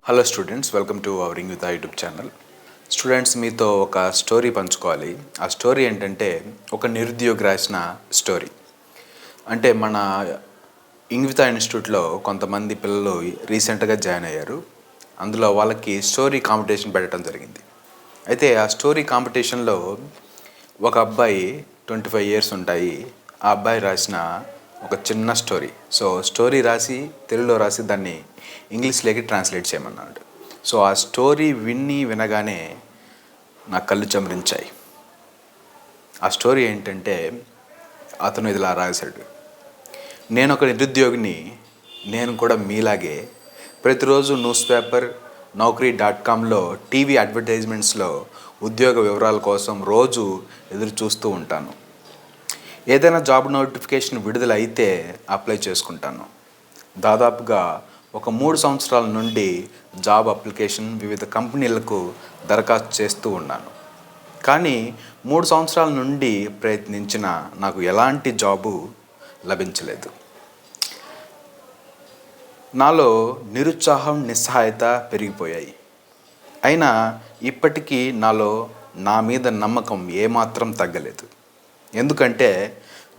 Hello students, welcome to our ing with YouTube channel. Students, మీతో ఒక story పంచుకోవాలి. ఆ స్టోరీ ఏంటంటే ఒక నిరుద్యోగి రాసిన స్టోరీ. అంటే మన ఇంగ్ విత్ ఇన్స్టిట్యూట్లో కొంతమంది పిల్లలు రీసెంట్గా జాయిన్ అయ్యారు. అందులో వాళ్ళకి స్టోరీ కాంపిటీషన్ పెట్టడం జరిగింది. అయితే ఆ స్టోరీ కాంపిటీషన్లో ఒక అబ్బాయి 25 ఇయర్స్ ఉంటాయి. ఆ అబ్బాయి రాసిన ఒక చిన్న స్టోరీ. స్టోరీ రాసి తెలుగులో రాసి దాన్ని ఇంగ్లీష్లోకి ట్రాన్స్లేట్ చేయమన్నాడు. ఆ స్టోరీ వినగానే నా కళ్ళు చెమరించాయి. ఆ స్టోరీ ఏంటంటే అతను ఇలా రాశాడు. నేను ఒక నిరుద్యోగిని. నేను కూడా మీలాగే ప్రతిరోజు న్యూస్ పేపర్ Naukri.comలో టీవీ అడ్వర్టైజ్మెంట్స్లో ఉద్యోగ వివరాల కోసం రోజు ఎదురు చూస్తూ ఉంటాను. ఏదైనా జాబ్ నోటిఫికేషన్ విడుదల అయితే అప్లై చేసుకుంటాను. దాదాపుగా ఒక 3 సంవత్సరాల నుండి జాబ్ అప్లికేషన్ వివిధ కంపెనీలకు దరఖాస్తు చేస్తూ ఉన్నాను. కానీ 3 సంవత్సరాల నుండి ప్రయత్నించిన నాకు ఎలాంటి జాబు లభించలేదు. నాలో నిరుత్సాహం, నిస్సహాయత పెరిగిపోయాయి. అయినా ఇప్పటికీ నా మీద నమ్మకం ఏమాత్రం తగ్గలేదు. ఎందుకంటే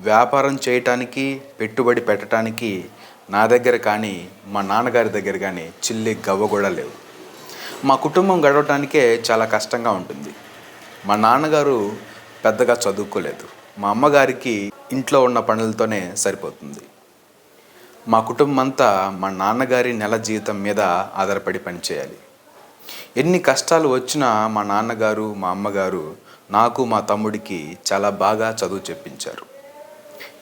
వ్యాపారం చేయటానికి, పెట్టుబడి పెట్టడానికి నా దగ్గర కానీ మా నాన్నగారి దగ్గర కానీ చిల్లి గవ్వ కూడా లేవు. మా కుటుంబం గడవటానికే చాలా కష్టంగా ఉంటుంది. మా నాన్నగారు పెద్దగా చదువుకోలేదు. మా అమ్మగారికి ఇంట్లో ఉన్న పనులతోనే సరిపోతుంది. మా కుటుంబం అంతా మా నాన్నగారి నెల జీవితం మీద ఆధారపడి పనిచేయాలి. ఎన్ని కష్టాలు వచ్చినా మా నాన్నగారు, మా అమ్మగారు నాకు, మా తమ్ముడికి చాలా బాగా చదువు చెప్పించారు.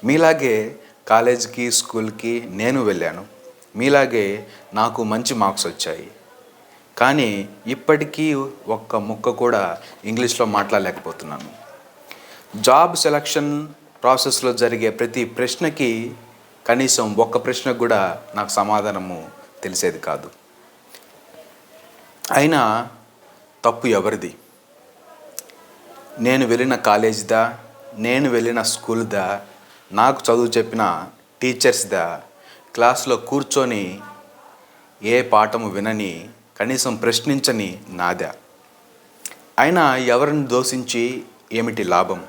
మీలాగే కాలేజీకి, స్కూల్కి నేను వెళ్ళాను. మీలాగే నాకు మంచి మార్క్స్ వచ్చాయి. కానీ ఇప్పటికీ ఒక్క ముక్క కూడా ఇంగ్లీష్లో మాట్లాడలేకపోతున్నాను. జాబ్ సెలక్షన్ ప్రాసెస్లో జరిగే ప్రతి ప్రశ్నకి కనీసం ఒక్క ప్రశ్నకు కూడా నాకు సమాధానము తెలిసేది కాదు. అయినా తప్పు ఎవరిది? నేను వెళ్ళిన కాలేజీదా, నేను వెళ్ళిన స్కూల్దా, నాకు చదువు చెప్పిన టీచర్స్దా, క్లాస్లో కూర్చొని ఏ పాఠము వినని, కనీసం ప్రశ్నించని నాదా? అయినా ఎవరిని దోషించి ఏమిటి లాభం?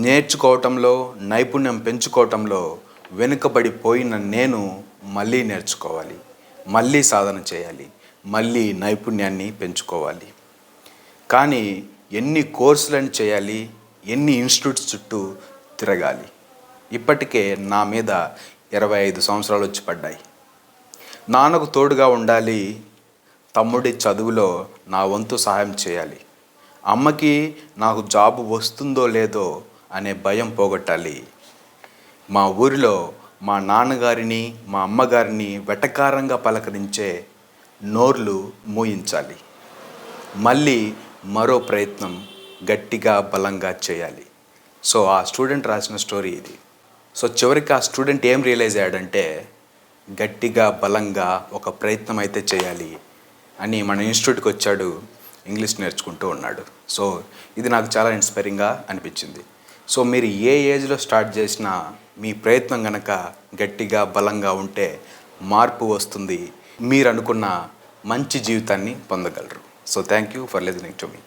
నేర్చుకోవటంలో, నైపుణ్యం పెంచుకోవటంలో వెనుకబడిపోయిన నేను మళ్ళీ నేర్చుకోవాలి, మళ్ళీ సాధన చేయాలి, మళ్ళీ నైపుణ్యాన్ని పెంచుకోవాలి. కానీ ఎన్ని కోర్సులను చేయాలి, ఎన్ని ఇన్స్టిట్యూట్స్ చుట్టూ తిరగాలి? ఇప్పటికే నా మీద 25 సంవత్సరాలు వచ్చి పడ్డాయి. నాన్నకు తోడుగా ఉండాలి, తమ్ముడి చదువులో నా వంతు సహాయం చేయాలి, అమ్మకి నాకు జాబు వస్తుందో లేదో అనే భయం పోగొట్టాలి. మా ఊరిలో మా నాన్నగారిని, మా అమ్మగారిని వెటకారంగా పలకరించే నోర్లు మూయించాలి. మళ్ళీ మరో ప్రయత్నం గట్టిగా, బలంగా చేయాలి. ఆ స్టూడెంట్ రాసిన స్టోరీ ఇది. చివరికి ఆ స్టూడెంట్ ఏం రియలైజ్ అయ్యాడంటే గట్టిగా, బలంగా ఒక ప్రయత్నం అయితే చేయాలి అని మన ఇన్స్టిట్యూట్కి వచ్చాడు. ఇంగ్లీష్ నేర్చుకుంటూ ఉన్నాడు. ఇది నాకు చాలా ఇన్స్పైరింగ్గా అనిపించింది. మీరు ఏ ఏజ్లో స్టార్ట్ చేసినా మీ ప్రయత్నం కనుక గట్టిగా, బలంగా ఉంటే మార్పు వస్తుంది. మీరు అనుకున్న మంచి జీవితాన్ని పొందగలరు. Thank you for listening to me.